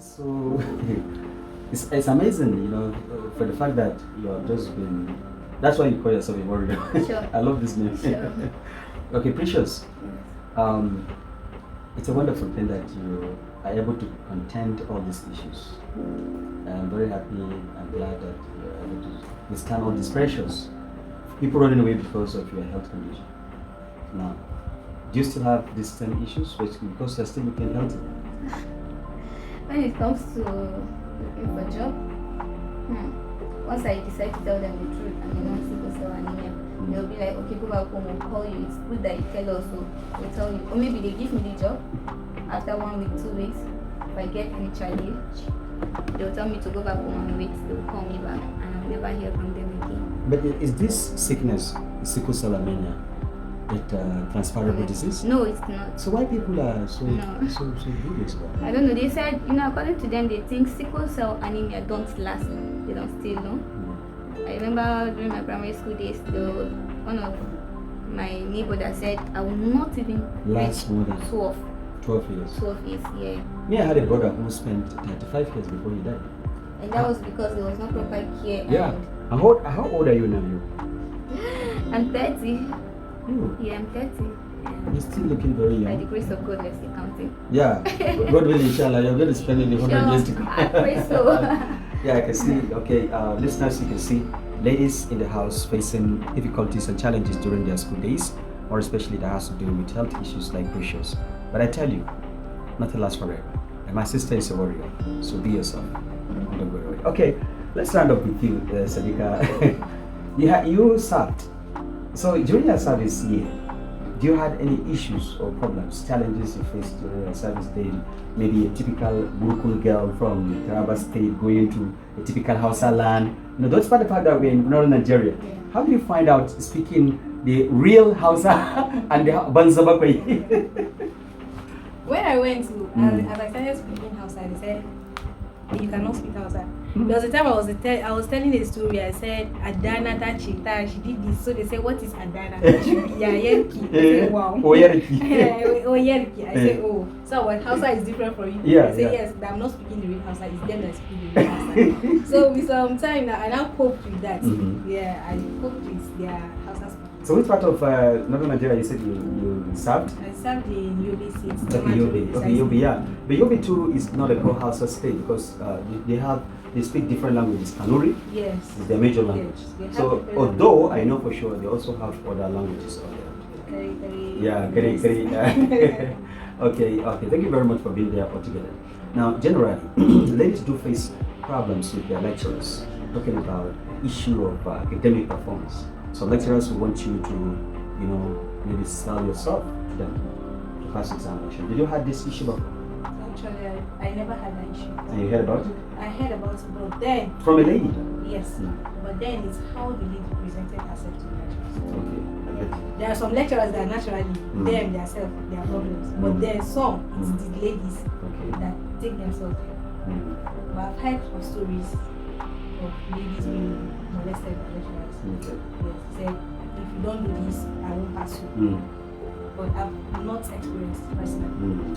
So it's amazing, for the fact that you have just been. That's why you call yourself a warrior. Sure. I love this name. Sure. Okay, Precious. Yes. It's a wonderful thing that you are able to contend all these issues. I'm very happy and glad that you're able to withstand all these pressures. People running away because of your health condition. Now, do you still have these same issues? Because you're still looking healthy. When it comes to looking for a job, once I decide to tell them the truth and they don't sickle cell anemia, they'll be like, okay, go back home, we'll call you. It's good that you tell us, so we'll tell you. Or maybe they give me the job after 1 week, 2 weeks. If I get any challenge, they'll tell me to go back home and wait. They'll call me back and I'll never hear from them again. But is this sickness, sickle cell anemia, a transferable disease? No, it's not. So why people are so dubious about it? I don't know. They said, according to them, they think sickle cell anemia don't last. They don't still know. I remember during my primary school days, one of my neighbor that said, I will not even last more than 12 years. 12 years, yeah. Me, I had a brother who spent 35 years before he died. And that was because there was no proper care. Yeah. And How old are you now? I'm 30. You? Yeah, I'm 30. Yeah. You're still looking very By the young. grace of God, we're still counting. Yeah. God willing, inshallah, you're going to spend the 100 years to come. I pray so. Yeah, I can see. Okay, listeners, you can see ladies in the house facing difficulties and challenges during their school days, or especially that has to do with health issues like Precious. But I tell you, nothing lasts forever. And my sister is a warrior, so be yourself. Don't go away. Okay, let's round up with you, Sadika. You served. So during your service year, do you had any issues or problems, challenges you faced during your service day? Maybe a typical Burkun girl from Taraba State going to a typical Hausa land. Despite the fact that we're in northern Nigeria, how do you find out speaking the real Hausa and the Banzabakwe? When I went to, as I started speaking Hausa, they said, you cannot speak Hausa. There was a time I was telling a story. I said, Adana Tachita, she did this. So they said, what is Adana? Yeah, Yerki. I said, wow. Oh, Yerki. Oh, Yerki. I said, oh. So what, Hausa is different from you? Yeah, I said, yes, that I'm not speaking the real Hausa. It's them that speak the real Hausa. So with some time now, I now coped with that. Yeah, I coped with their Hausa speaking. So which part of northern Nigeria you said you served? I served in Yobe State. Okay, Yobe, yeah. But Yobe too is not a pro-Hausa state because they speak different languages. Kanuri is their major language. Yes, so although I know for sure they also have other languages out there. Okay. Thank you very much for being there altogether. Now, generally, ladies do face problems with their lecturers, talking about issue of academic performance. So lecturers will want you to, maybe sell yourself to them to pass examination. Did you have this issue before? Actually, I never had that issue. And you heard about it? I heard about it, but then... From a lady? Yes. But then it's how the lady presented herself to the lecturers. Okay. There are some lecturers that naturally, them, themselves, their problems. But there are some, it's the ladies that take themselves there. But I've heard of stories of ladies being molested by lecturers. Yes, they said, if you don't do this, I won't pass you. But I've not experienced personally.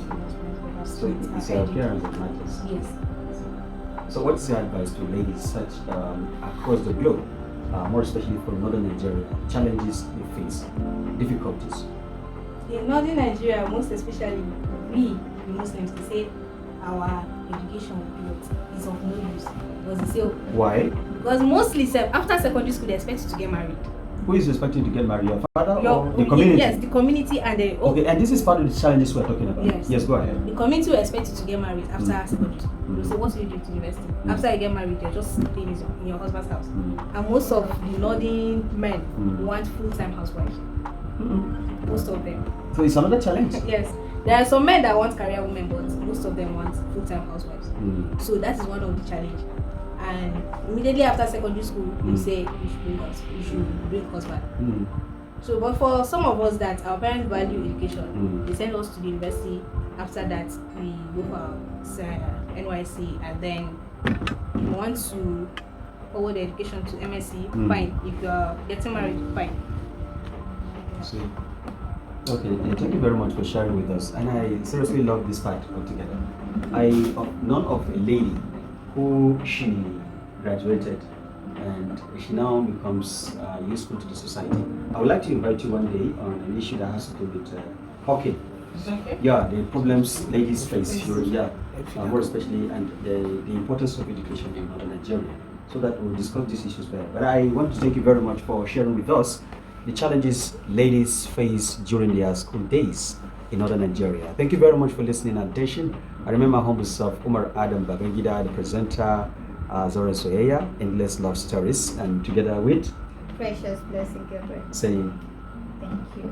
So it's your appearance that matters. Yes. So what's your advice to ladies such across the globe, more especially from northern Nigeria, challenges they face, difficulties? In northern Nigeria, most especially we, the Muslims, they say our education is of no use. Because they say, why? Because mostly after secondary school, they expect you to get married. Who is expecting to get married? Your father or the community? Yes, the community and the... Okay, and this is part of the challenges we're talking about. Yes, go ahead. The community will expect you to get married after secondary school. They'll say, what do you do to university? After you get married, you're just staying in your husband's house. And most of the northern men want full-time housewives. Most of them. So it's another challenge? Yes. There are some men that want career women, but most of them want full-time housewives. So that is one of the challenges. And immediately after secondary school, you say you should bring husband. So, but for some of us that our parents value education, they send us to the university. After that, we go for NYC, and then you want to forward the education to MSc, fine. If you are getting married, fine. See. So, but I've not experienced personally. So, Yes. so Okay, thank you very much for sharing with us. And I seriously love this part altogether. I known of a lady who she graduated and she now becomes useful to the society. I would like to invite you one day on an issue that has to do with hockey. Yeah, the problems ladies face during, yeah, more especially, and the importance of education in northern Nigeria. So that we'll discuss these issues better. But I want to thank you very much for sharing with us the challenges ladies face during their school days in northern Nigeria. Thank you very much for listening and attention. I remember humble self Umar Adam Babangida, the presenter, Zora Soyeya, Endless Love Stories, and together with Precious Blessing Gabriel. saying Thank you.